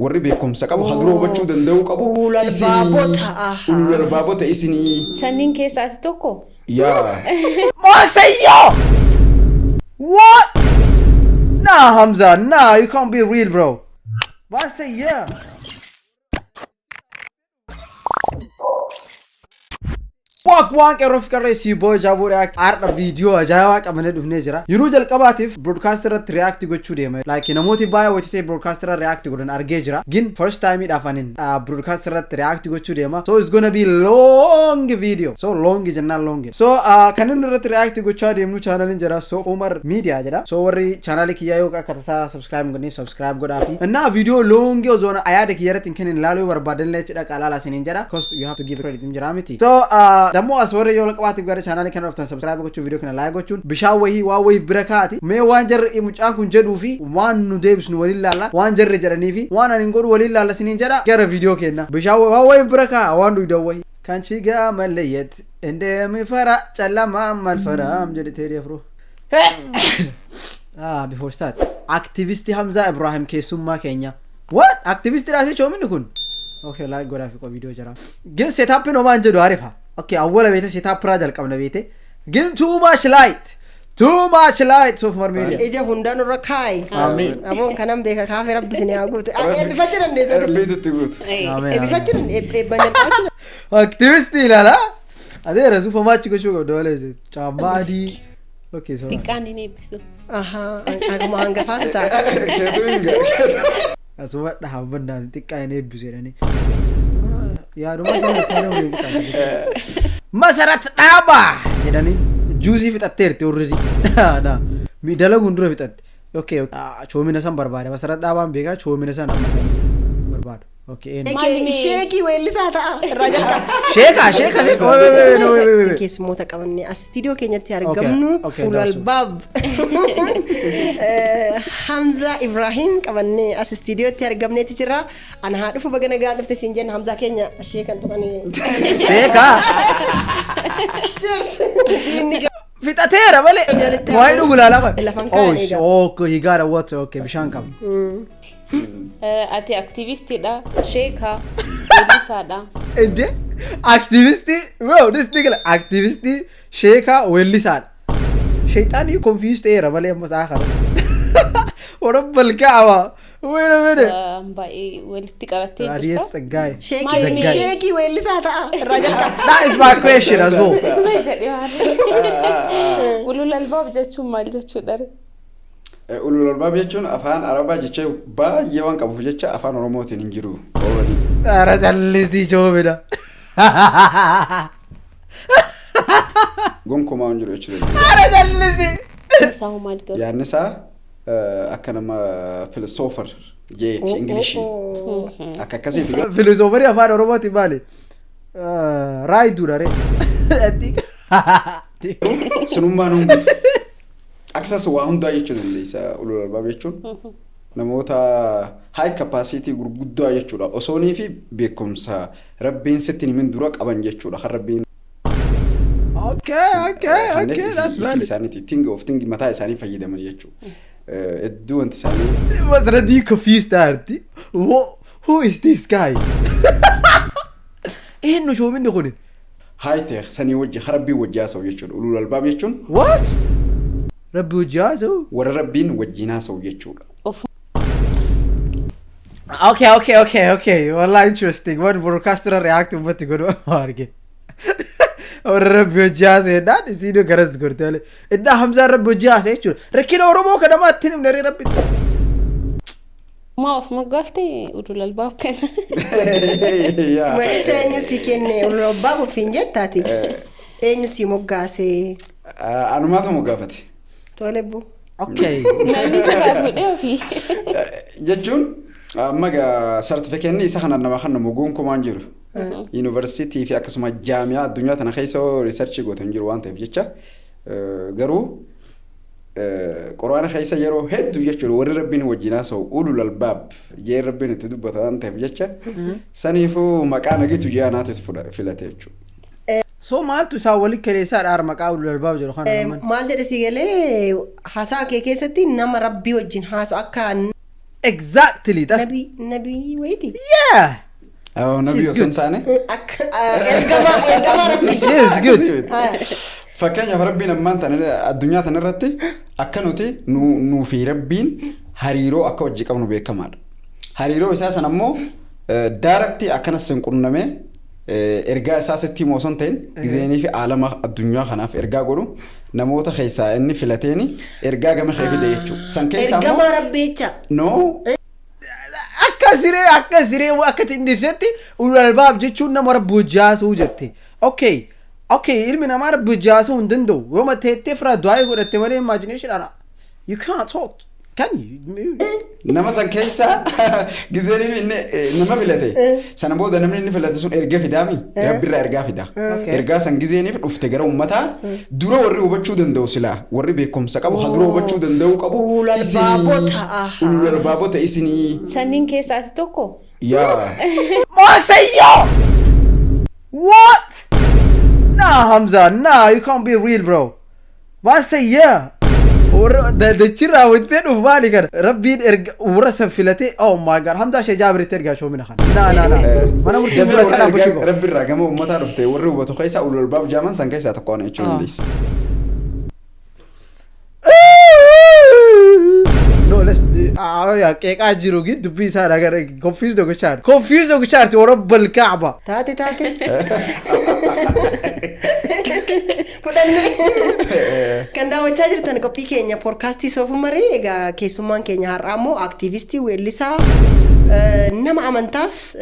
warri beekumsa qabu hadroo bachuu danda'u qabu ulul albaabota isinii sanniin keessaati tokko yaa Masayo! What? Nah, Hamza, nah, you can't be real, bro. Masayo! Fuck waan qeerroof qarreessii boo jaaboo react aardha viidiyoo ajaa'ibaa qabannee dhufnee jira. Yeroo jalqabaatiif broadcast irratti react gochuu deema. Like namooti baay'ee wayitee broadcast irratti react godhan argee jira. Gin first time dhaafanin broadcast irratti react gochuu deema. So it's gonna be long video. So long jennaan long. So kan inni irratti react gochaa deemnu channelin jira. So Umar Media jedha. So warri channel kiyyaa yoo akka tasaa subscribe godhanii subscribe godhaafi. Innaa video long ozona ayaada kiyyarratti kennin laaluu barbaadan lee cidha qalala sinin jedha. Cause you have to give credit jira miti. So damo aswarre yoo laqabaatiif gara channel kana oftan subscribe gochuu video kana like gochuun bishaan wahii waa wahii bira kaati mee waan jarri mucaan kun jedhuu fi waan nu deebisnu waliin laalla waan jarri jedhanii fi waan ani godhu waliin laalla sinin jedha gara video kenna bishaan waa wahii bira kaa waan duuda wahii kan chiga malayet endemi fara callama mal faram jedhee deefru before start activist Hamza Ibrahim keessummaa keenya what activist raasii choominni kun okay like godhaafi ko video jira gin setup no man jedhu arifa okay awwala beete setup rajal qabna beete gin too much light so for media ija hundaan rakai amen abon kanam beeka kaafe rabbisni aguute bifachiran deesa beetutti guut bifachiran banjal activist ilala ade rasu famachi gochuu qabda wale chamadi okay so xiqqaan inni eebbisu aha aguma hangafaatu ta'a keetu hinga asuma dhaabannaan xiqqaa inni eebbisu jedhanii yaaduma sana ta'ee masarat dhaaba jedhanii juusii fixatteerti already na midala gundura fixatte okay choomina san barbaade masarat dhaabaan beekaa choomina san barbaadu okay sheeki weellisaa ta'a rajaa sheeka no keessummoota qabannee as studio keenyatti argamnu ulalbaab Hamza Ibrahim qabannee as studiotti argamneeti jira ana haa dhufu bagana gaa dhufte siin jenna Hamza keenya sheekan ta'anii sheeka fixateera malee waa'ee dhugulaalaa qaba oh he got a water okay bishaan qaba ati activistidha sheeka weellisaadha ende activisti bro this nigga activisti sheeka weellisaadha shaytaani confused era malee amma saa kana warabbal ka'awa wait a minute baay'ee walitti qabattee Radiat jirta Saggai sheeki weellisaa ta'a rajaa that is my question as well isma jedhee waan ulul albaab jechuun maal jechuudha ulul albaab jechuun afaan arabaa jechee baay'ee waan qabuuf jecha afaan oromootiin hin jiru ara jallisii joomida gonkumaa hin jiru jechuudha ara jallisii saa maal galu yaadni isaa akka nama philosopher jeeti ingilishii akka akkasiitu filosoofarii afaan oromooti maali raayiduudha re sunummaan hungutu access waa hundaa jechuudha dandeessa ulul albaab jechuun namoota high capacity gurguddaa jechuudha osoonii fi beekumsa rabbiin sitti himin dura qaban jechuudha kan rabbiin okay that's valid isaaniiti think mataa isaanii fayyadaman jechuudha hedduu wanti isaanii was ready confused arti who is this guy no shoominni kun high tech sanii wajji rabbii wajjaa sa'u jechuudha ulul albaab jechuun what rabbi wajjaa warra rabbiin wajjinaa sa'u jechuudha okay wallah interesting one broadcaster react ummatti godhu arge warra rabbi wajjaa sa'edhaan isiinuu garas gortee iddaa Hamza rabbi wajjaa sa'e jechuudha rakkina oromoo kana maatti himne rabbi ما في مقافتي ودول الباب كان وين تاني سكين الباب في جتاتي أين سي مقاسي أنا ما ثم مقافتي تولبو okay جتون مجا certificate سخنا نما خنا مجون كمانجر university في أكسم الجامعة الدنيا تناخيسو research قوتن جرو وانت في جتة جرو قرآن خيسا يرو هدو يجلو ور ربين وجناسو أولو الألباب يا ربين تدبّا أنت في جتة سنيفو مكان جيتو جانات فيلاتيجو so maal tu saawwali kaleessaa dhaar maqaa ulul albaab jedhu kana maal jedhe si galee haasaa kee keessatti nama rabbii wajjin haasu akka exactly that's nabii wayiiti. yeah nabii osoo hin taane. Ergamaa rabbii. yes good Fakkeenyaaf rabbiin ammaan tana addunyaa tana irratti akka nuti nuu fi rabbiin hariiroo akka wajji qabnu beekamaadha. Hariiroo isaa san ammoo daaraktii akkanas hin qunnamee ergaa isaa sitti himuu osoo hin ta'in gizeenii fi aalama addunyaa kanaaf ergaa godhu namoota keessaa inni filateeni ergaa gama kee fide jechuudha. San keessaa ammoo ergamaa rabbiicha. No. akka siree akka tindifsetti ulul albaab jechuun nama rabbu jaasuu jette. Okay, ilmi namaa rabbu jaasuu hin danda'u. Yoo mateettee fira du'aa godhatte malee imagination ana. You can't talk. Can you? Nama san keessaa gizeenii inni nama filate. Sana booda namni inni filate sun erga fidaami. Rabbirraa ergaa fida. Ergaa san gizeeniif dhufte gara uummataa dura warri hubachuu danda'u silaa warri beekumsa qabu dura hubachuu danda'u qabu. Ulul albaabota isinii. Sanniin keessaati tokko. Yaa. Masayyo! What? Nah, Hamza, nah, you can't be real, bro. Masayyo! The chirra with the Uvani can Rabid Urasa filate. Oh my god, Hamza Shajabri Terga Shominahan. No. Mana would Rabbi Ragamo, mother of the Uru to Hesa Ulul Bab Jaman and Kesa to Cornish on this. No, let's I Jirugi to be sad. I got confused the chart. Confused the chart or a Balkaba. Tati. Kan daawwachaa jirtan qophii keenya poodkaastii Soofumarii egaa keessummaan keenya har'aa immoo aktiivistii weellisaa nama amantaas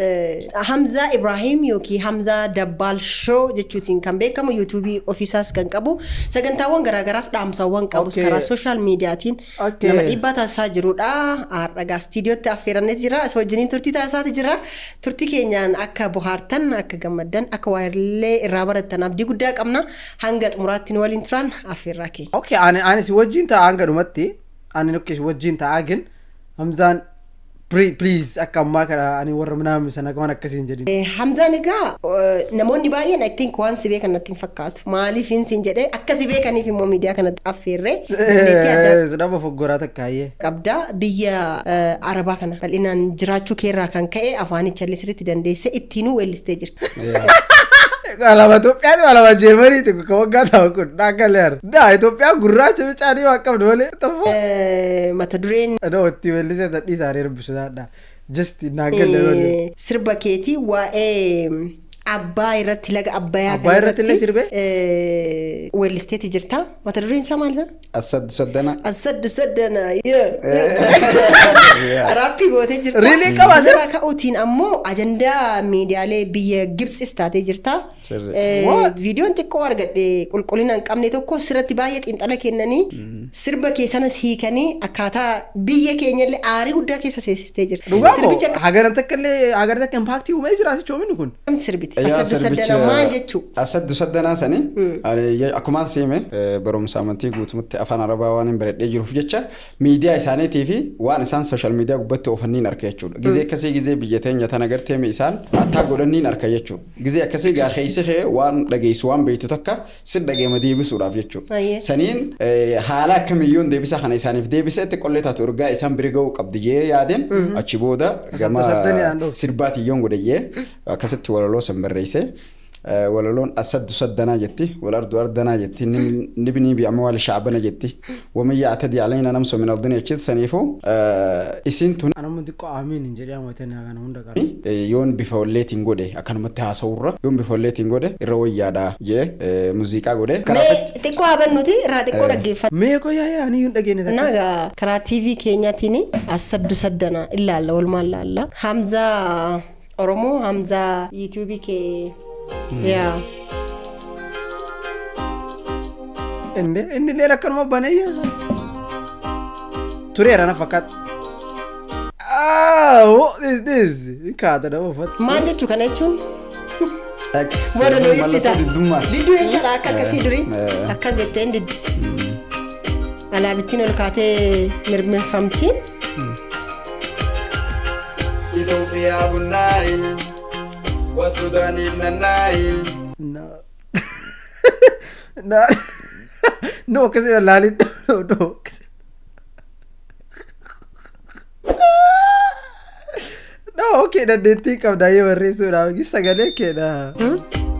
Hamza Ibrahim yookiin Hamza Dabbaal Show jechuutiin kan beekamu yuutuubii ofiisaas kan qabu sagantaawwan garaagaraas dhaamsawwan qabu karaa sooshaal miidiyaatiin nama dhiibbaa taasisaa jirudha. Har'a istiidiyootti affeerannee jira isa wajjiniin turtii taasisaa jira. Turtii keenyaan akka bohaartan akka gammaddan akka waayillee irraa barattan abdii guddaa qabna. Hanga xumuraatti nu waliin turan affeerraa keenya. Okay, ani si wajjin ta'a hanga dhumatti ani nukkis wajjin ta'a gin Hamzaan please akka ammaa kana ani warra minaamu sana kaman akkasiin jedhin. Hamzaan egaa namoonni baay'een I think waan si beekan natti hin fakkaatu. Maaliif hin siin jedhee akka si beekaniif immoo miidiyaa kanatti affeerree nama foggoraa takkaayyee. Qabdaa biyya Arabaa kana bal'inaan jiraachuu keerraa kan ka'e afaanicha illee sirriitti dandeesse ittiinuu weellistee jirti. Alama Itoophiyaati alama Jeermaniiti kan waggaa ta'u kun dhaggaleera. Daa Itoophiyaan gurraacha bicaanii waan qabdu malee tafoo. Mata dureen. Itti weellisee tadhii isaanii eebbisuudhaadha. Just naagalle malee. Sirba keetii waa'ee abbaa irratti laga abbayaa kan irratti illee sirbe weellisteeti jirta. Mata dureen isaa maal ta'a? Assaddu Saddana. Raappii gootee jirta. Riilii qaba sirba ka'uutiin ammoo ajandaa miidiyaalee biyya Gibxis taatee jirta. Viidiyoon xiqqoo argadhe qulqullina hin qabne tokko sirratti baay'ee xiinxala kennanii sirba keessanas hiikanii akkaataa biyya keenyallee aarii guddaa keessa seensistee jirta. Dhugaa hagaran takka impaaktii uumee jiraatu choominni kun. Sirbiti. Assaddu Saddana maal jechuu? Assaddu Saddanaa sani akkuma siime barumsa amantii guutumatti afaan Arabaa waan hin baradhee jiruuf jecha miidiyaa isaaniitii fi waan isaan sooshaal miidiyaa gubbatti oofaniin arka jechuudha. Gizee akkasii gizee biyya teenya tana gartee isaan attaa godhaniin arka jechuudha. Gizee akkasii gaakeessi kee waan dhageessu waan beektu takka si dhageema deebisuudhaaf jechuudha. Saniin haala akkamiyyoon deebisa kana isaaniif deebisee itti qollee taatu ergaa isaan bira ga'uu qabdi jee yaadeen achi booda gama sirbaatiyyoon godhayyee akkasitti walaloo san barreesse. ولولون أسد سدنا جتي والأرض أرضنا جتي نبني بأموال شعبنا جتي ومن يعتدي علينا نمسو من الدنيا كذا سنيفو إسنتون أنا مديكو آمين إن جريان وتني أنا هوندا يون بفوليت إنغودة أكان متها صورة يون بفوليت إنغودة الروي يادا يه موسيقى غودة تيكو أبن نوتي راتيكو رجيفا ميكو يا أنا يون دقيني ناقا كرا تيفي كينيا تيني أسد سدنا إلا الله والما الله حمزة أرومو حمزة يوتيوبي كي Yeah. Inni leela akkanuma baneeyya. Tureera na fakkaata. What is this? Kaata nama uffata. Maal jechuu kana jechuun? Warra nu ibsita. Didduu jechuudha akka akkasii durii. Akkas jetteen diddi. Alaabittiin ol kaatee mirmirfamtiin. Itoophiyaa bunnaayin. وسوداني من النايل no كثير لا اوكي نديتي كم دايما وريسو لا قصة قال كده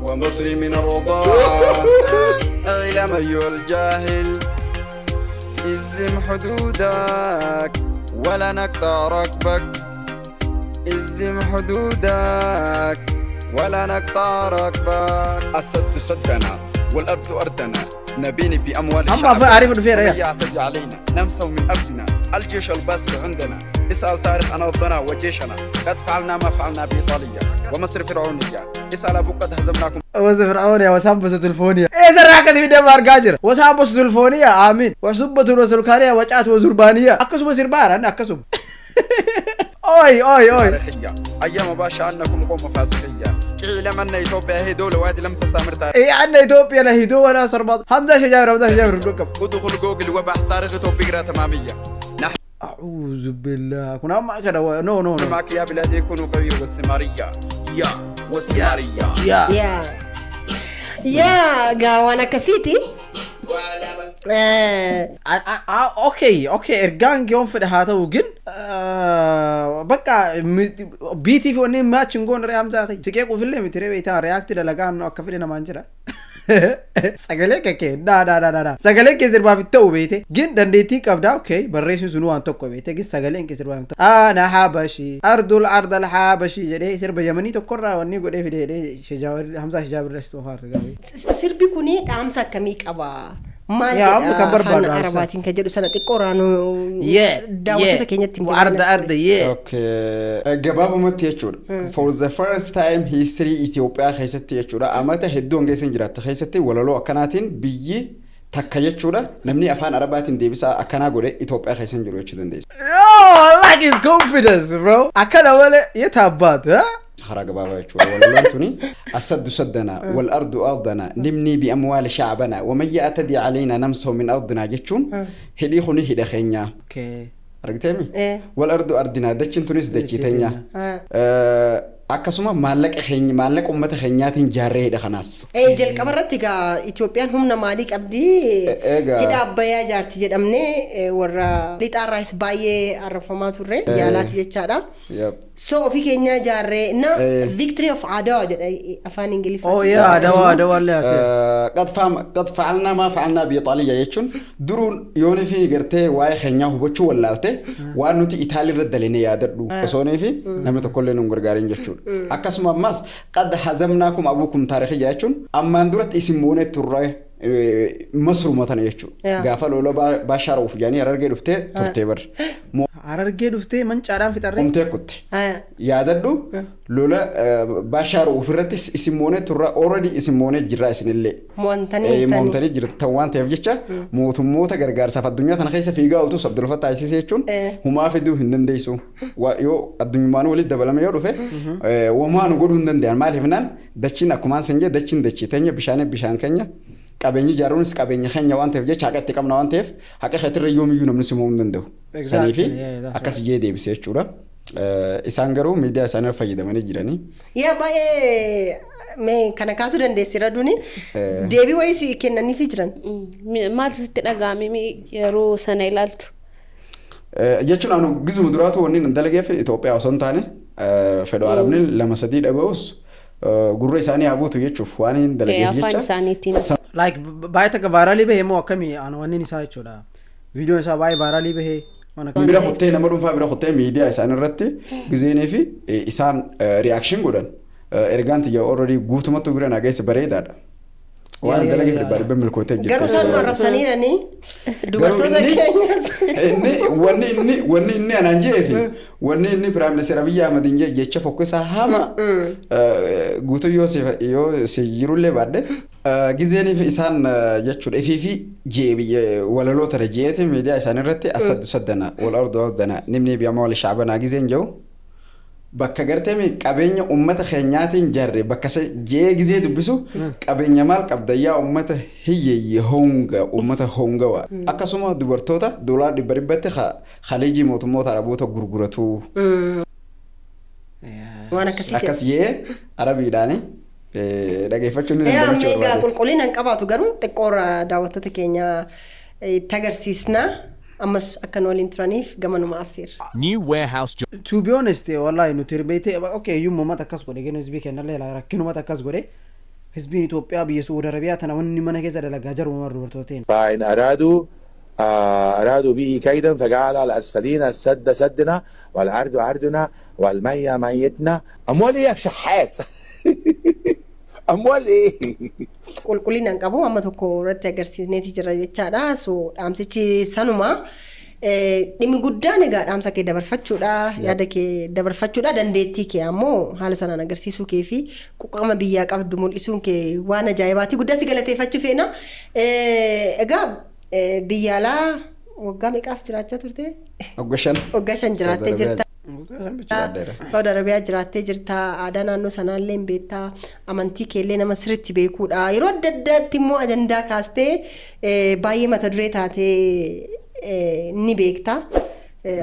ومصري من الرضاعة أغلى أيها الجاهل ازم حدودك ولا نقطع ركبك ازم حدودك ولا نقطع ركبك السد سدنا والأرض أرضنا نبيني بأموال الشعب أما أعرف إنه في رأي يعتدي علينا نمسوا من أرضنا الجيش الباسل عندنا اسأل تاريخ أنا وطنا وجيشنا قد فعلنا ما فعلنا بإيطاليا ومصر فرعونية اسأل أبو قد هزمناكم وصف فرعونية وسامبس تلفونية إيه زرعك في دمار قاجر وسامبس تلفونية آمين وحسبة وسلكانية وجعت وزربانية أكسب سربار أنا أكسب أوي تاريخية أيام باشا أنكم قوم فاسقية اعلم أن إثيوبيا هي دولة وادي لم تستمر تاريخ إيه عنا إثيوبيا لا هدوء ولا صرباط حمزة شجاور الركب ادخل جوجل وبحث تاريخ إثيوبيا تمامية نحن أعوذ بالله كنا معك كده نو معك يا بلادي كونوا قوي والسمارية والسمارية يا قاوانا كسيتي اوكي ارجان يوم في هذا وجن بقى بيتي في وني ماتش نقول ريام زاكي سكيكو في اللي متري بيتا رياكت لغان اكفلنا مانجرا سغلك كي دا سغلك زربا في تو بيتي جن دنديتي كفدا اوكي بريسو سنو ان توكو بيتي جن سغلك زربا انا حبشي ارض الارض الحبشي جدي سرب يمني تكرا وني غدي في دي شجاور حمزه شجاور رستو فار غاوي سربي كوني امسا كميك ابا ما يا كبر فان عرباتين كجدو سنه قرانو داوته كينيت ارض اوكي جباب مت يچور for the first time history Ethiopia خيست يچورا امته هدون گيسن جرات خيستي ولولو اكناتين بي تكيچورا نمني افان عرباتين ديبسا اكنا غوري Ethiopia خيسن جرو يچدن ديس I like his confidence bro اكنا ولا يتابات ها خراج بابا يشوا ولا لنتوني السد سدنا والأرض أرضنا نبني بأموال شعبنا ومن يأتدي علينا نمسه من أرضنا جتشون هدي خوني هدا خينيا اوكي رجتيمي والأرض أرضنا دتشن تونس دتشيتنيا akkasuma maallaqa keenya maallaqa ummata keenyaatiin jaarree hidha kanaas jalqabarratti egaa Itoophiyaan humna maalii qabdi hidha abbayyaa jaarti jedhamnee warra lixaarraas baay'ee arrafamaa turre yaalaati jechaadha so ofii keenya jaarree na victory of Adwa jedha afaan ingiliffaa oh yeah Adwa le qad fa'alna ma fa'alna bi Itaaliya jechuun duruun yooni fi gartee waa'ee keenyaa hubachuu wallaalte waan nuti Itaalii irra dalinee yaadadhu osoonee fi namni tokko illee nu gargaarin jechuudha akkasuma ammas qad hazamnaakum abukum taarikhii jechuun ammaan duratti isin moonee turre masruumatan jechuudha gaafa loola baashaara uf jaanii arargee dhuftee turtee bar arargee dhuftee mancaadhaan fixarree umtee kutte yaadadhu loola baashaara uf irratti isin moonee turre already isin moonee jirra isinillee moontanii jirtan waan ta'eef jecha mootummoota gargaarsaaf addunyaa tana keessa fiigaa ooltus Abdul Fattah Isiisee jechuun humaa fiduu hin dandeessu yoo addunyummaan walitti dabalame yoo dhufe wamaan godhuu hin danda'an maaliif naan dachiin akkumaan sanjee dachiin dachii teenya bishaan keenya qabeenyi jaaruunis qabeenya keenya waan ta'eef jecha haqa itti qabna waan ta'eef haqa keetirra yoomiyyuu namni simuu hin danda'u saniifi akkas jee deebisee jechuudha isaan garuu miidiyaa isaanii fayyadamanii jiranii yaa baay'ee mee kana kaasuu dandeessira duni deebii wayii kennaniif jiran maal sitti dhaga'ame yeroo sana ilaaltu jechuun anu gizuma duraatu wanni nan dalageef Itoophiyaa osoo hin taane fedhoo arabni lama sadii dhaga'us gurra isaanii habuutu jechuuf waan hin dalageef jecha afaan isaaniitiin like baay'ee takka vaaraalii bahee moo akkamii anu wanni isaa jechuudha viidiyoon isaa baay'ee vaaraalii bahee bira qottee nama dhuunfaa bira qottee miidiyaa isaan irratti gizeenee fi isaan reaction godhan ergaan tiyya already guutumatti bira nageessa bareedaadha waan dalageef dhibba milkootee jirti garuu isaan marrabsaniiranii dubartoota keenyas wanni inni anaan jeefi wanni inni Prime Minister Abiy Ahmed jecha fokkisaa hama guutuu yoo si jirullee baadde gizeeniif isaan jechuudha ifiifi walaloota rajeete miidiyaa isaan irratti asad saddana wal ardu ardana nimni biyama wal shacbana gizeen jiru bakka gartee qabeenya ummata keenyaatiin jarre bakka jee gizee dubbisu qabeenya maal qabdayyaa ummata hiyyeeyye honga ummata hongawa akkasuma dubartoota doolaar dhibbaatti khaleejii mootummoota araboota gurguratu waan akkasii akkas jee arabiidhaani dhageeffachuun ni danda'u jechuudha qulqullina hin qabaatu garuu xiqqoorra daawwattoota keenya tagarsiisna ammas akka nu waliin turaniif gamanuma affeera. New warehouse. To be honest, wallahi nuti ribeete okay yumma mata akkas godhe gene hizbii kenna leela rakkinuma akkas godhe hizbiin Itoophiyaa biyya Saudi Arabiyaa tana wanni mana keessa dalagaa jiru marru bartooteen. فإن أرادوا به كيدا فجعل الأسفلين السد سدنا والأرض أرضنا والمية ميتنا. أموال إيه يا شحات؟ أموال إيه؟ Qulqullinaan qabu amma tokko irratti agarsiisneeti jira jechaadha. So dhaamsichi sanuma dhimmi guddaan egaa dhaamsa kee dabarfachuudha yaada kee dabarfachuudha dandeettii kee ammoo haala sanaan agarsiisuu kee fi quuqama biyyaa qabdu mul'isuun kee waan ajaa'ibaati guddaa si galateeffachuu feena. Egaa biyya alaa waggaa meeqaaf jiraachaa turte? Waggaa shan jiraattee jirta. Saudi Arabiyaa jiraattee jirta. Aadaa naannoo sanaallee hin beektaa. Amantii keellee nama sirriitti beekuudha. Yeroo adda addaatti immoo ajandaa kaastee baay'ee mata duree taatee ni beekta.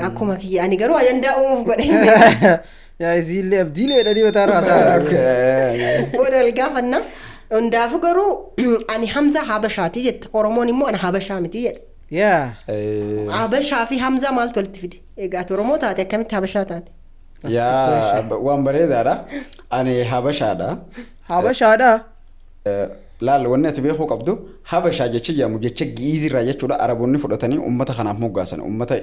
Akkuma kiyya ani garuu ajandaa uumuuf godhe hin beekta. Yaa isiillee abdiilee dhadhii mataa raasaa. Booda wal gaafanna. Hundaafu garuu ani Hamza Habashaati jetta. Oromoon immoo ani Habashaa miti jedha. Yaa. Habashaa fi Hamza maaltu walitti fide? Egaa Oromoo taate akkamitti Habashaa taate? Yaa waan bareedaadha. Ani Habashaadha. Habashaadha. Laal wanni ati beekuu qabdu Habashaa jechi jedhamu jecha giizirraa jechuudha Araboonni fudhatanii uummata kanaaf moggaasan uummata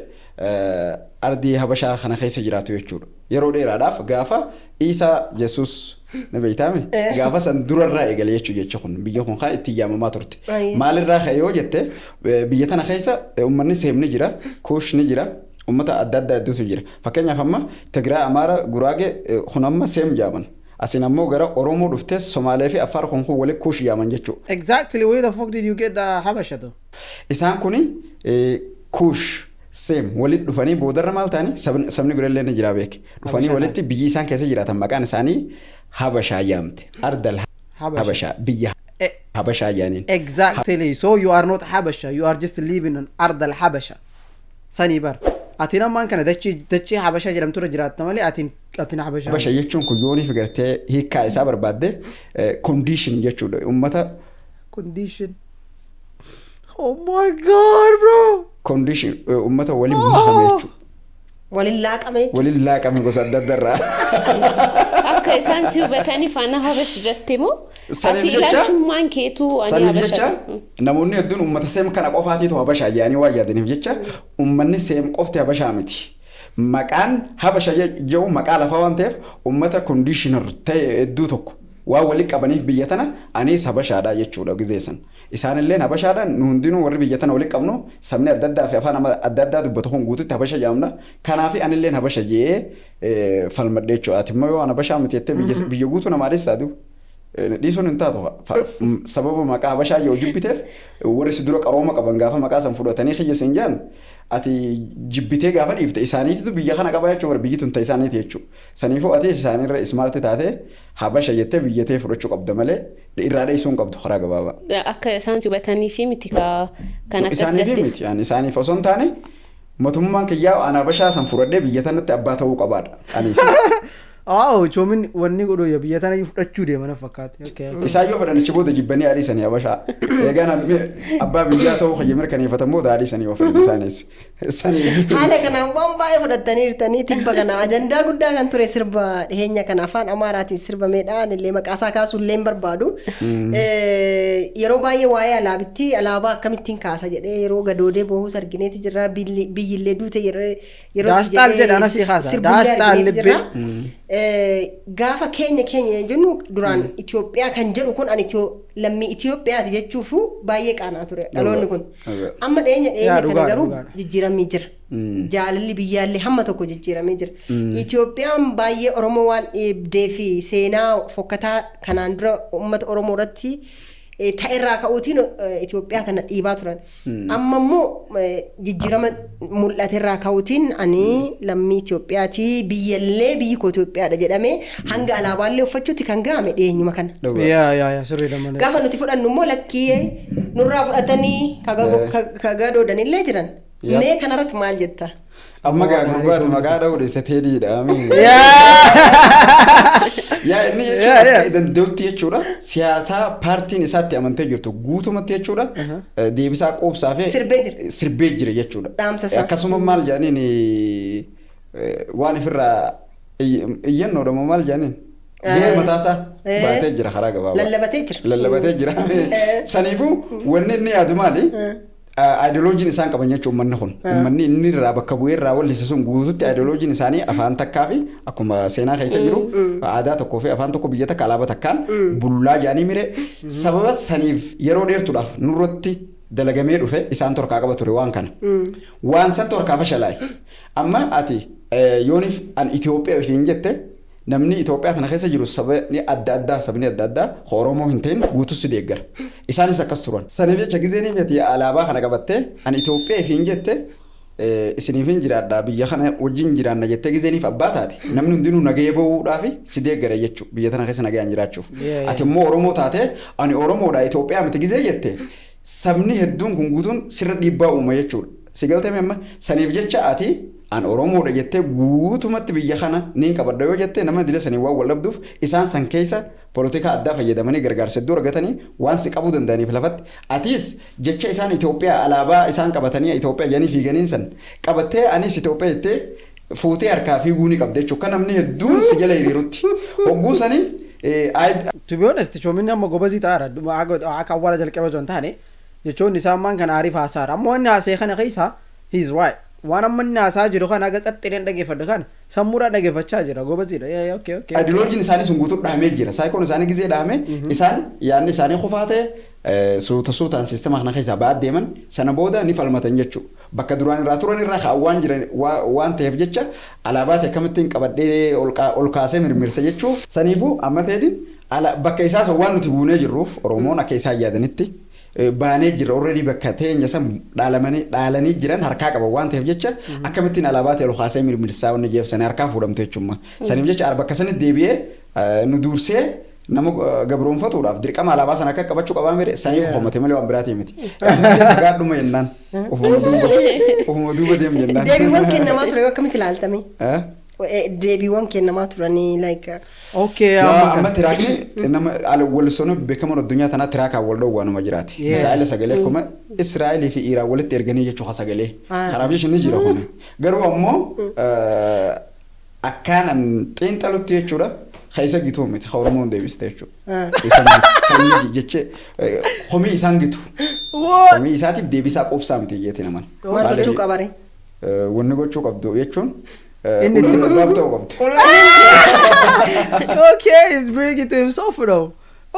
ardii Habashaa kana keessa jiraatu jechuudha. Yeroo dheeraadhaaf gaafa Isaa Yesuus ni beeytaame gaafa san durarraa eegale jechuu jecha kun biyya kun kan itti yaamamaa turte. Maalirraa ka'e yoo jette biyya tana keessa uummanni Seem ni jira, Kuush ni jira, uummata adda addaa hedduutu jira. Fakkeenyaaf amma Tigraay, Amaara, Guraagee kun amma Seem jaaman. Asin ammoo gara Oromoo dhuftee Somaalee fi Affaar kun waliin Kuush yaaman jechuudha. Exactly where the fuck did you get the Habasha though? Isaan kuni Kuush Seem walitti dhufanii boodarra maal ta'anii sabni birallee ni jira beek. Dhufanii walitti biyyi isaan keessa jiraatan maqaan isaanii Habashaa yaamte. Ardal Habashaa biyya Habashaa yaaniin. Exactly. So you are not Habasha. You are just living on Ardal Habasha. Sani bar. Atiin ammaan kana dachee Habashaa jedhamtu irra jiraatta malee atiin Habashaa. Habasha jechuun kun yoonii figartee hiikkaa isaa barbaadde condition jechuudha. Uummata condition. Oh my God, bro. Condition uummata waliin makamee jechuudha. Waliin laaqame. Waliin laaqame gosa adda addarraa. Akka isaan si hubatanii faana Habash jettee moo? Saniif jecha ilaalchummaan keetu ani Habasha. Namoonni hedduun uummata Seem kana qofaatiitu Habashaa yaanii waa yaadaniif jecha uummanni Seem qofti Habashaa miti. Maqaan Habasha jedhu maqaa lafaa waan ta'eef uummata conditioner ta'e hedduu tokko waa waliin qabaniif biyya tana anis Habashaadha jechuudha gizeessan. Isaanillee Habashaadha nu hundinuu warri biyya tana waliin qabnu sabni adda addaa fi afaan adda addaa dubbatu kun guututti Habasha jaamna. Kanaaf anillee Habasha jee falmadhee jechuudha. Ati immoo yoo Habashaa miti jettee biyya guutuu namaa dhiisaatu dhiisuun hin taatu. Sababa maqaa Habashaa yoo jibbiteef warri si dura qarooma qaban gaafa maqaa san fudhatanii xiyyeessan jaan ati jibbitee gaafa dhiifte isaaniitu biyya kana qaba jechuudha biyyi tun ta'e isaaniiti jechuudha. Saniifuu ati isaanirra ismaarti taate Habasha jettee biyya tee fudhachuu qabda malee irraa dhiisuun qabdu karaa gabaabaa. Akka isaan si hubatanii fi miti kan akkas isaaniif miti isaaniif osoo hin taane mootummaan kiyyaa ana Habashaa san fudhadhee biyya tanatti abbaa ta'uu qabaadha anis. Choomin wanni godhu ya biyya tana fudhachuu deemana fakkaate. Isaan yoo fudhanichi booda jibbanii adiisanii Habashaa. Eegaan abbaa biyyaa ta'uu qayyamir kaneeffatan booda adiisanii of isaanis. Haala kanaan waan baay'ee fudhatanii jirtanii tibba kana ajandaa guddaa kan ture sirba dhiheenya kana afaan Amaaraatiin sirbameedhaan illee maqaasaa kaasuun illee hin barbaadu. Yeroo baay'ee waa'ee alaabitti alaabaa akkamittiin kaasa jedhee yeroo gadoodee boohus argineeti jirra biyyillee duute yeroo daasxaal jedhaan asii kaasa daasxaal libbee. Gaafa keenya jennu duraan Itoophiyaa kan jedhu kun ani lammii Itoophiyaati jechuufu baay'ee qaanaa ture dhaloonni kun. Amma dhiyeenya kana garuu jijjiiramee jira. Jaalalli biyyaallee hamma tokko jijjiiramee jira. Itoophiyaan baay'ee Oromoo waan dhiibdee fi seenaa fokkataa kanaan dura uummata Oromoo irratti ta'erraa ka'uutiin Itoophiyaa kana dhiibaa turan. Amma immoo jijjiirama mul'aterraa ka'uutiin ani lammii Itoophiyaati biyyallee biyyi koo Itoophiyaadha jedhamee hanga alaabaallee uffachuutti kan ga'ame dhiyeenyuma kana. Yaa sirriidha malee. Gaafa nuti fudhannu immoo lakkii nurraa fudhatanii kagadoodanillee jiran. Mee kanarratti maal jetta? Amma gurbaati maqaa dha'uu dhiisa teediidha. Yaa inni jechuudha danda'utti jechuudha siyaasaa paartiin isaatti amantee jirtu guutumatti jechuudha deebisaa quubsaa fi sirbee jira jechuudha. Akkasuma maal jedhaniin waan ofirraa iyyannoodha moo maal jedhaniin gahee mataasaa baatee jira karaa gabaabaa. Lallabatee jira. Saniifuu wanni inni yaadu maali? Ideoloojiin isaan qaban jechuun uummanni kun uummanni inni irraa bakka bu'ee irraa wallisa sun guututti ideoloojiin isaanii afaan takkaa fi akkuma seenaa keessa jiru aadaa tokkoo fi afaan tokko biyya takka alaabaa takkaan bullaa jedhanii mire sababa saniif yeroo dheertuudhaaf nurratti dalagamee dhufe isaan torkaa qaba ture waan kana waan san torkaa fashalaa'e amma ati yooniif an Itoophiyaa ofiin jette namni Itoophiyaa kana keessa jiru sabni adda addaa Oromoo hin ta'in guutuu si deeggara. Isaanis akkas turan. Saniif jecha gizeenii fi alaabaa kana qabattee ani Itoophiyaa fi hin jette isiniif hin jiraadha biyya kana wajjin jiraanna jettee gizeenii fi abbaa taate namni hundinuu nagahee bahuudhaaf si deeggara jechuudha biyya tana keessa nagayaan jiraachuuf. Ati immoo Oromoo taate ani Oromoodha Itoophiyaa miti gizee jette sabni hedduun kun guutuun sirra dhiibbaa uuma jechuudha. Si galtame amma saniif jecha ati an Oromoodha jettee guutumatti biyya kana niin qabadda yoo jettee nama dila sanii waan wal dhabduuf isaan san keessa polotika addaa fayyadamanii gargaarsa hedduu argatanii waan si qabuu danda'aniif lafatti atis jecha isaan Itoophiyaa alaabaa isaan qabatanii Itoophiyaa jedhanii fiiganiin san qabattee anis Itoophiyaa jettee fuutee harkaa fiiguu ni qabda jechuudha. Kan namni hedduun si jala hiriirutti hogguu sanii to be honest choominni amma gobazii ta'aadha akka awwaala jalqaba osoo hin taane jechuun isaan maan kan aariif haasaadha amma wanni haasee kana keessa he is right. Waan amma naasaa jiru kan aga xaxxileen dhageeffadhu kan sammuudhaa dhageeffachaa jira gobaziidha. Okay. Ideoloojiin isaanii sun guutuu dhahamee jira. Saayikoon isaanii gizee dhahamee isaan yaadni isaanii qofaa ta'e suutaan siistema kana keessaa ba'aa deeman sana booda ni falmatan jechuudha. Bakka duraan irraa turan irraa kaawwaan jiran waan ta'eef jecha alaabaa ta'e kamittiin qabadhee ol kaasee mirmirsa jechuudha. Saniifuu amma ta'edin bakka isaas waan nuti buunee jirruuf Oromoon akka isaan yaadanitti baanee jira already bakka teenya san dhaalanii jiran harkaa qaba waan ta'eef jecha akkamittiin alaabaa ta'e ol kaasee mirmirsaa wanni jeefsanii harkaa fuudhamte jechuudha. Saniif jecha bakka sanitti deebi'ee nu duursee nama gabroonfatuudhaaf dirqama alaabaa sana akka qabachuu qabaa mire sanii hoomate malee waan biraatii miti. Gaadhuma jennaan ofuma duuba deemu jennaan. Deebiiwwan kennamaa ture akkamitti ilaaltame? Deebiiwwan kennamaa turanii like. Okay. Amma tiraakni nama wal sonu beekamoon addunyaa tanaa tiraakaan wal dhowwaa nama jiraate. Israa'eel sagalee akkuma Israa'eel fi Iraan walitti erganii jechuudha sagalee. Kanaaf jecha ni jira kun. Garuu ammoo akkaanan xiinxalutti jechuudha. Keessa gitu miti Oromoon deebiste jechuudha. Isaan jecha homii isaan gitu. Homii isaatiif deebisaa qobsaa miti jettee naman. Waan gochuu qabare. Wanni gochuu qabdu jechuun. Inni barbaadu ta'uu qabdi. Okay, he's bringing it to himself though.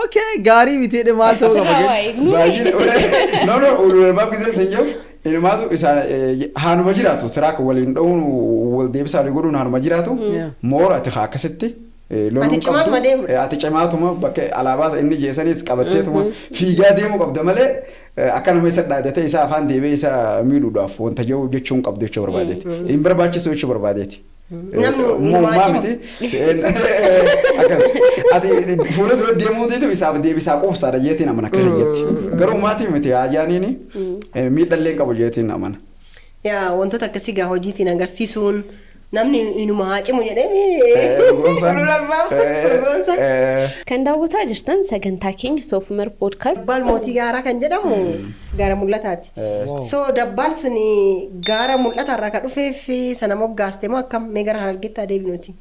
Okay, gaarii bitee maal ta'uu qaba jechuudha. No, ululabaa gisee senjoo. Ilmaatu isaan haanuma jiraatu tiraaka waliin dha'uun wal deebisaa walii godhuun haanuma jiraatu. Moora ati akkasitti. Ati cimaatuma bakka alaabaa inni jeessanis qabatteetuma fiigaa deemuu qabda malee akka nama isa dhaadate isaa afaan deebee isa miidhuudhaaf wanta jiru jechuun qabdu jecha barbaadeeti. Hin barbaachisu jecha barbaadeeti. Muumaa miti akkas ati fuula dura deemuu deetu isaaf deebisaa qofsaadha jeetiin amana akka jeetti. Garuu maatii miti haajaaniini miidhallee qabu jeetiin amana. Yaa wantoota akkasii gaa hojiitiin agarsiisuun namni inuma haacimu jedhee kan daawwataa jirtan sagantaa keenya Soofumar podcast Dabbaal mootii gaaraa kan jedhamu gaara mul'ataati. So dabbaal suni gaara mul'ataarraa kan dhufeef sana moggaaste moo akkam mee gara Harargeetti adeemnuti?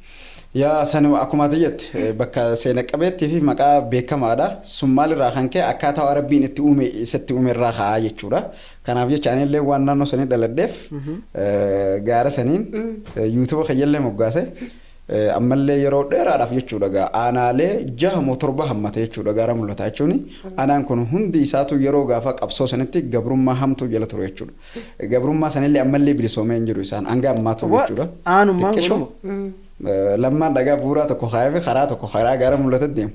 Yaa sanuma akkuma jette bakka seena qabeettii fi maqaa beekamaadha. Sun maalirraa kan ka'e akkaataa Arabbiin itti uume isatti uume irraa ka'aa jechuudha. Kanaaf jecha anillee waan naannoo sanii dhaladheef gaara saniin yuutuuba kayyallee moggaase ammallee yeroo dheeraadhaaf jechuudha. Aanaalee 6 moo 7 hammate jechuudha gaara mul'ataa jechuun aanaan kun hundi isaatu yeroo gaafa qabsoo sanitti gabrummaa hamtuu jala ture jechuudha. Gabrummaa sanillee ammallee bilisoomee hin jiru isaan hanga ammaatu jechuudha. Aanummaa lammaan dhagaa buuraa tokko kaayee karaa tokko karaa gaara mul'atatti deemu.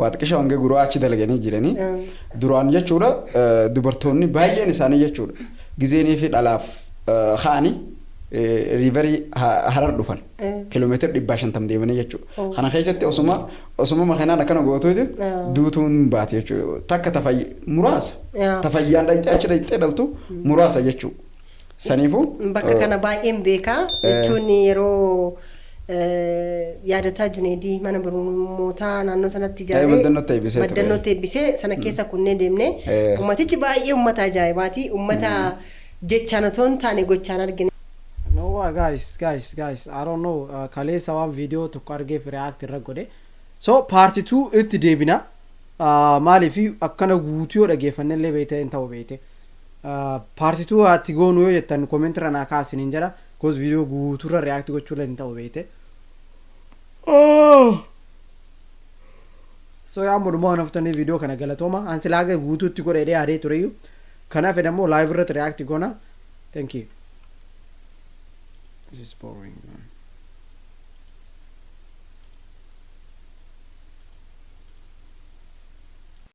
Waa xiqqisha hanga guroo achi dalaganii jiranii duraan jechuudha dubartoonni baay'een isaanii jechuudha gizeenii fi dhalaaf haani riiverii harar dhufan kiiloomeetira 550 deemanii jechuudha. Kana keessatti osuma makiinaan akkana gootuuti duutuun baate jechuudha. Takka muraasa tafayyaan dhayxee achi dhayxee dhaltu muraasa jechuudha. Saniifuu bakka kana baay'een beekaa jechuun yeroo yaadataa Juneedii mana barnootaa naannoo sanatti maddannootti eebbisee ture. maddannootti eebbisee sana keessa kunneen deemne ummatichi baay'ee ummata ajaa'ibaati ummata jechaan otoo hin taane gochaan argine. No, guys, I don't know. Kaleessa waan viidiyoo tokko argeef react irra godhe. So part 2 itti deebina. Maaliif akkana guutuu yoo dhageeffanne illee beekte hin ta'u beekte. Part 2 atti goonu yoo jettan comment irra naa kaasin hin jedha. Goos viidiyoo guutuu irra react gochuu illee hin ta'u beekte. So yaa mudumaa naftanii viidiyoo kana galatooma. Ansi laaga guutuutti godhee yaadee tureyyuu. Kanaaf edammoo live irratti react goona. Thank you. This is boring, man.